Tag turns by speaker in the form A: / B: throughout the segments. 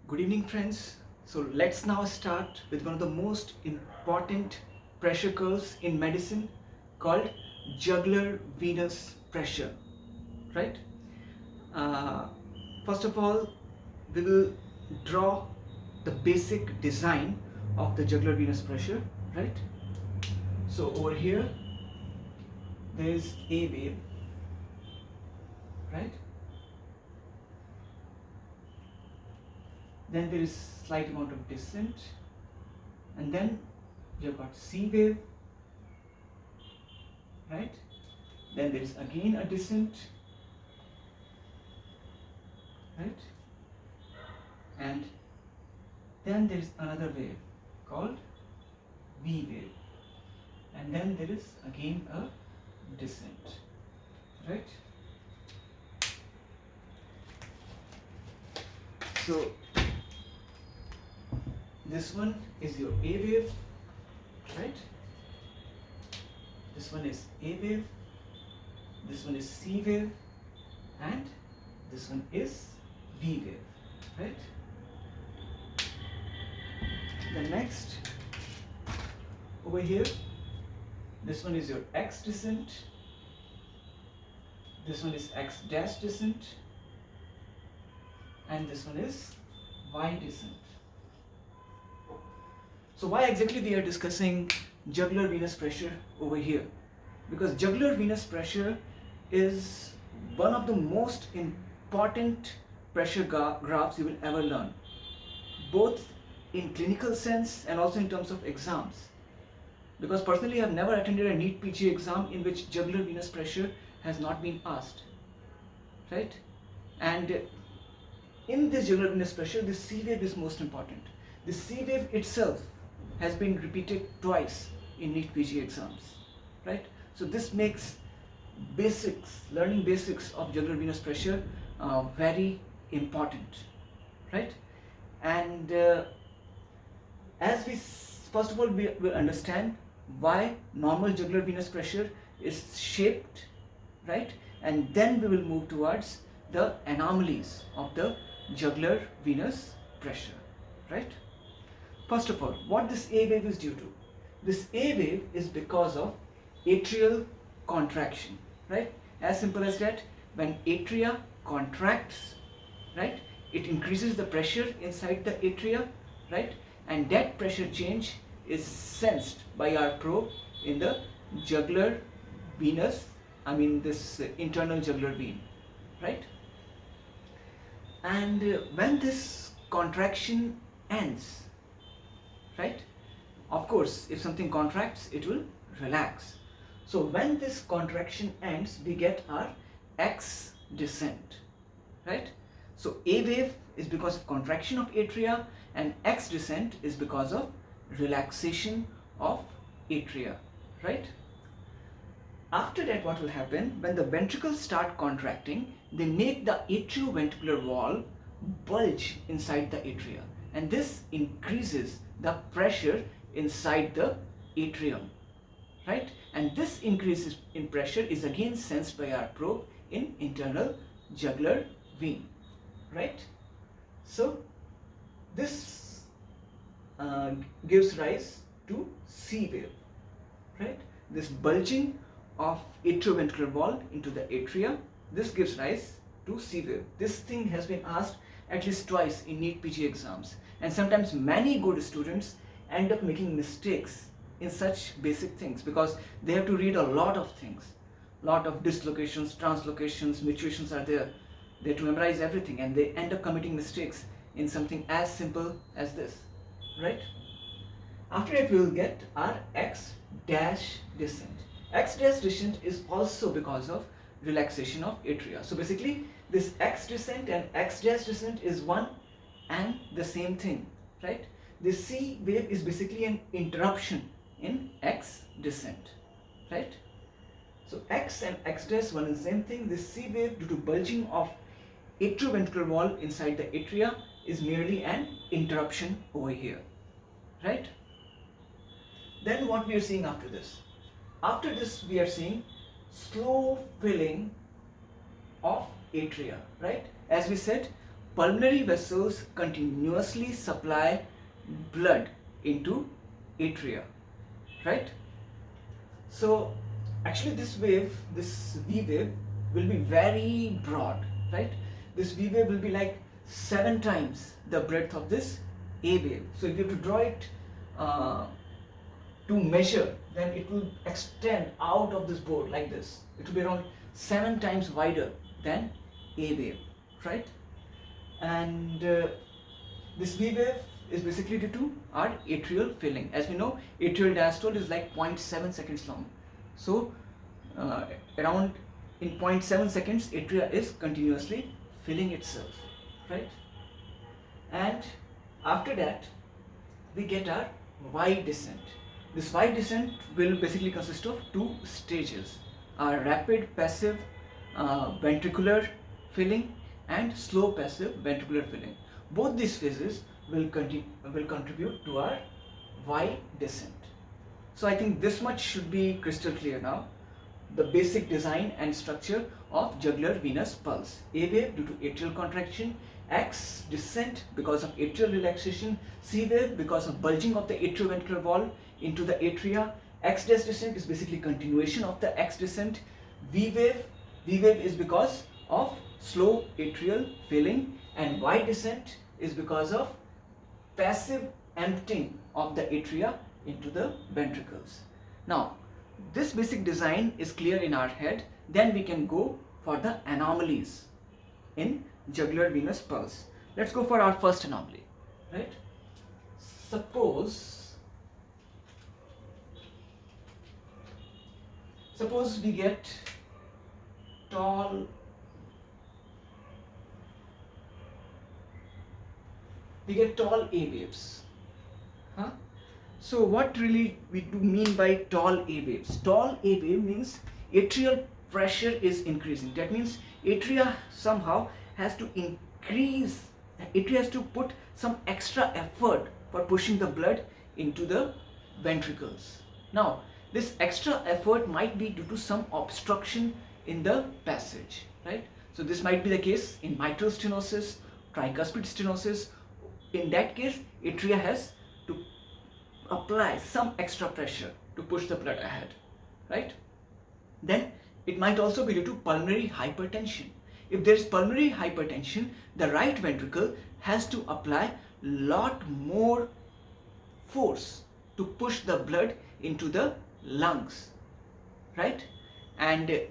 A: Good evening, friends. So let's now start with one of the most important pressure curves in medicine called jugular venous pressure, right? Uh, First of all, we will draw the basic design of the jugular venous pressure, right? So over here, there is a wave, right? Then there is slight amount of descent, and then you have got C wave, right? Then there is again a descent, right? And then there is another wave called V wave, and then there is again a descent, right? So this one is your A wave, right? This one is A wave, this one is C wave, and this one is V wave, right? The next over here, this one is your X descent, this one is X dash descent, and this one is Y descent. So why exactly we are discussing jugular venous pressure over here? Because jugular venous pressure is one of the most important pressure graphs you will ever learn, both in clinical sense and also in terms of exams. Because personally I have never attended a NEET PG exam in which jugular venous pressure has not been asked, right? And in this jugular venous pressure, the C wave is most important. The C wave itself has been repeated twice in NEET PG exams, right? So this makes learning basics of jugular venous pressure very important, right? And as we first of all we will understand why normal jugular venous pressure is shaped, right? And then we will move towards the anomalies of the jugular venous pressure, right? First of all, what this A wave is due to? This A wave is because of atrial contraction, right? As simple as that. When atria contracts, right, it increases the pressure inside the atria, right? And that pressure change is sensed by our probe in the jugular venous, this internal jugular vein, right? And when this contraction ends, right, of course if something contracts it will relax. So when this contraction ends we get our X descent, right? So A wave is because of contraction of atria and X descent is because of relaxation of atria, right? After that, what will happen? When the ventricles start contracting, they make the atrioventricular wall bulge inside the atria, and this increases the pressure inside the atrium, right? And this increase in pressure is again sensed by our probe in internal jugular vein, right? So this gives rise to C wave, right? This bulging of atrioventricular wall into the atria, this gives rise to C wave. This thing has been asked at least twice in NEET PG exams, and sometimes many good students end up making mistakes in such basic things because they have to read a lot of things, lot of dislocations, translocations, mutations are there. They have to memorize everything and they end up committing mistakes in something as simple as this, right? After that we will get our X dash descent. X dash descent is also because of relaxation of atria. So basically this X descent and X dash descent is one and the same thing, right? This C wave is basically an interruption in X descent, right? So X and X dash one and the same thing. This C wave due to bulging of atrioventricular wall inside the atria is merely an interruption over here, right? Then what we are seeing after this? After this we are seeing slow filling of atria, right? As we said, pulmonary vessels continuously supply blood into atria, right? So actually this wave, this V wave will be very broad, right? This V wave will be like 7 times the breadth of this A wave. So if you have to draw it to measure, then it will extend out of this board like this. It will be around 7 times wider than A wave, right? And this V wave is basically due to our atrial filling. As we know, atrial diastole is like 0.7 seconds long. So around in 0.7 seconds, atria is continuously filling itself, right? And after that, we get our Y descent. This Y descent will basically consist of 2 stages: our rapid passive ventricular filling and slow passive ventricular filling. Both these phases will contribute to our Y descent. So I think this much should be crystal clear now. The basic design and structure of jugular venous pulse. A wave due to atrial contraction, X descent because of atrial relaxation, C wave because of bulging of the atrioventricular wall into the atria. X dash descent is basically continuation of the X descent. V wave is because of slow atrial filling, and Y descent is because of passive emptying of the atria into the ventricles. Now, this basic design is clear in our head. Then we can go for the anomalies in jugular venous pulse. Let's go for our first anomaly, right? Suppose we get tall A waves. Huh? So what really we do mean by tall A waves? Tall A wave means atrial pressure is increasing. That means atria somehow has to increase, atria has to put some extra effort for pushing the blood into the ventricles. Now, this extra effort might be due to some obstruction in the passage, right? So this might be the case in mitral stenosis, tricuspid stenosis. In that case, atria has to apply some extra pressure to push the blood ahead, right? Then it might also be due to pulmonary hypertension. If there is pulmonary hypertension, the right ventricle has to apply lot more force to push the blood into the lungs, right? And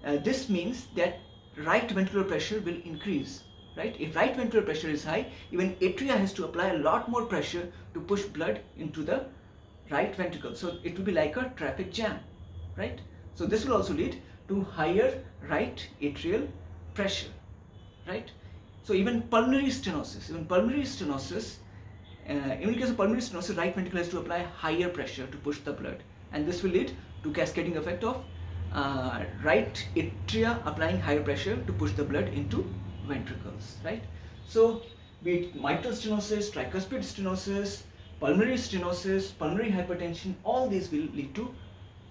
A: this means that right ventricular pressure will increase, right? If right ventricular pressure is high, even atria has to apply a lot more pressure to push blood into the right ventricle. So it will be like a traffic jam, right? So this will also lead to higher right atrial pressure, right? So even pulmonary stenosis, even in case of pulmonary stenosis, right ventricle has to apply higher pressure to push the blood, and this will lead to cascading effect of right atria applying higher pressure to push the blood into ventricles, right? So be it mitral stenosis, tricuspid stenosis, pulmonary hypertension, all these will lead to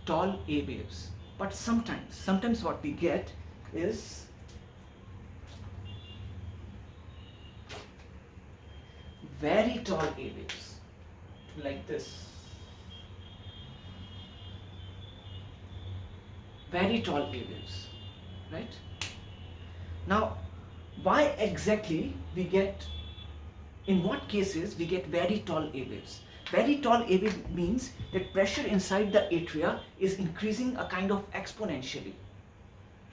A: tall A waves. But sometimes what we get is very tall A waves, like this. Very tall A waves, right? Now, why exactly we get, in what cases we get very tall A waves? Very tall A wave means that pressure inside the atria is increasing a kind of exponentially,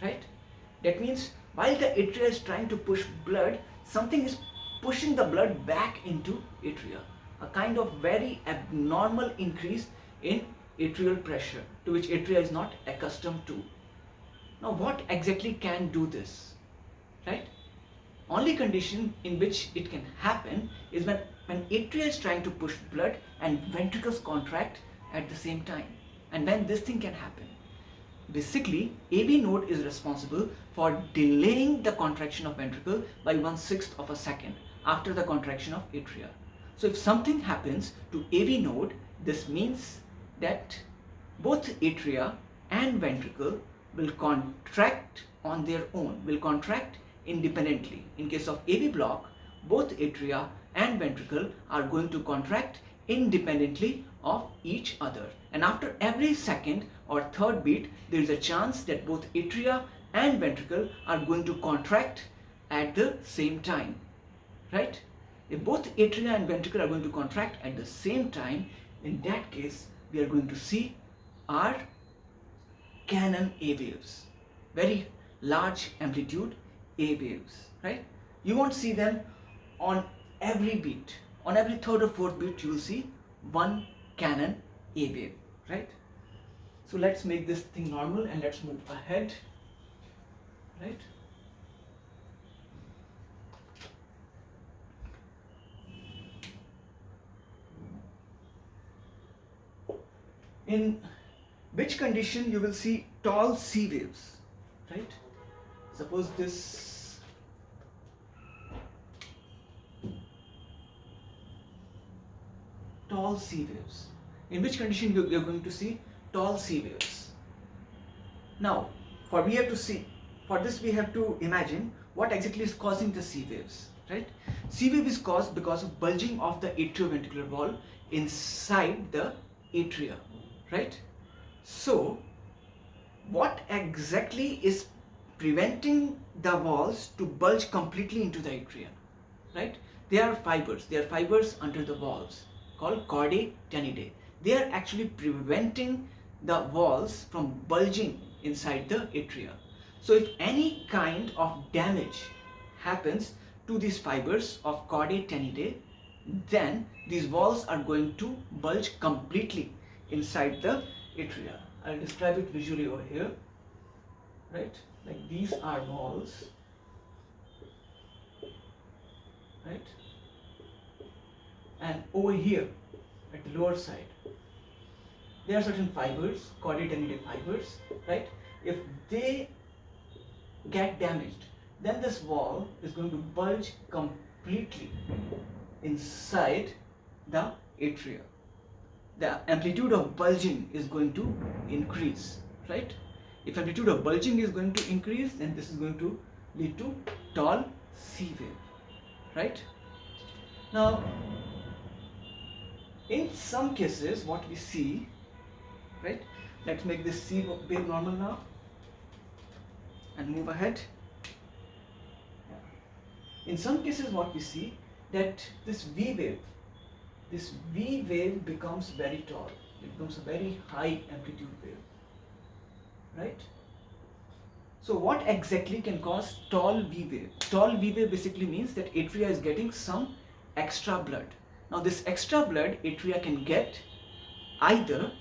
A: right? That means while the atria is trying to push blood, something is pushing the blood back into atria, a kind of very abnormal increase in atrial pressure to which atria is not accustomed to. Now, what exactly can do this, right? Only condition in which it can happen is when atria is trying to push blood and ventricles contract at the same time. And when this thing can happen, basically AV node is responsible for delaying the contraction of ventricle by 1/6 of a second after the contraction of atria. So if something happens to AV node, this means that both atria and ventricle will contract on their own, will contract independently. In case of AV block, both atria and ventricle are going to contract independently of each other, and after every second or third beat there is a chance that both atria and ventricle are going to contract at the same time, right? If both atria and ventricle are going to contract at the same time, in that case we are going to see our Canon A waves, very large amplitude A waves, right? You won't see them on every beat. On every third or fourth beat you will see one Canon A wave, right? So let's make this thing normal and let's move ahead, right? In which condition you will see tall C waves, right? Suppose this tall C waves. In which condition you're going to see tall C waves? Now, for this we have to imagine what exactly is causing the C waves, right? C wave is caused because of bulging of the atrioventricular wall inside the atria, right? So, what exactly is preventing the walls to bulge completely into the atria, right? They are fibers under the walls called chordae tendidae. They are actually preventing the walls from bulging inside the atria. So if any kind of damage happens to these fibers of chordae tendidae, then these walls are going to bulge completely inside the atria. I'll describe it visually over here, right? Like these are walls, right? And over here at the lower side there are certain fibers, chordae tendidae fibers, right? If they get damaged, then this wall is going to bulge completely inside the atria. The amplitude of bulging is going to increase, right? If amplitude of bulging is going to increase, then this is going to lead to tall C wave, right? Now, in some cases what we see, right? Let's make this C wave normal now and move ahead. In some cases what we see that this V wave becomes very tall. It becomes a very high amplitude wave, right? So what exactly can cause tall V wave? Tall V wave basically means that atria is getting some extra blood. Now this extra blood atria can get either,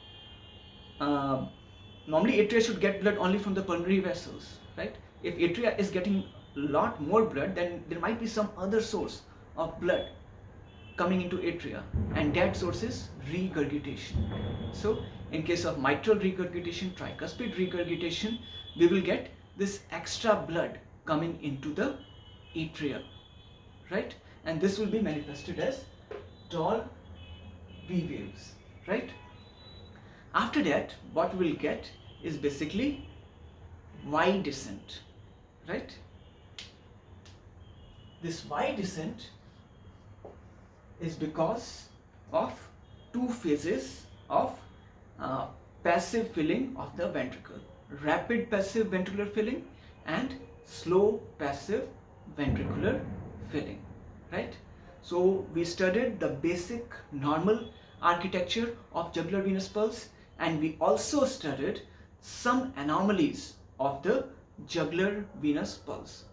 A: normally atria should get blood only from the pulmonary vessels, right? If atria is getting a lot more blood, then there might be some other source of blood coming into atria, and that source is regurgitation. So in case of mitral regurgitation, tricuspid regurgitation, we will get this extra blood coming into the atria, right? And this will be manifested as tall V waves, right? After that, what we will get is basically Y descent, right? This Y descent is because of two phases of passive filling of the ventricle: rapid passive ventricular filling and slow passive ventricular filling, right? So we studied the basic normal architecture of jugular venous pulse, and we also studied some anomalies of the jugular venous pulse.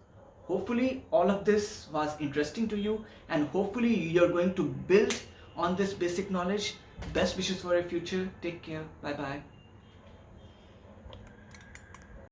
A: Hopefully all of this was interesting to you, and hopefully you're going to build on this basic knowledge. Best wishes for your future. Take care. Bye bye.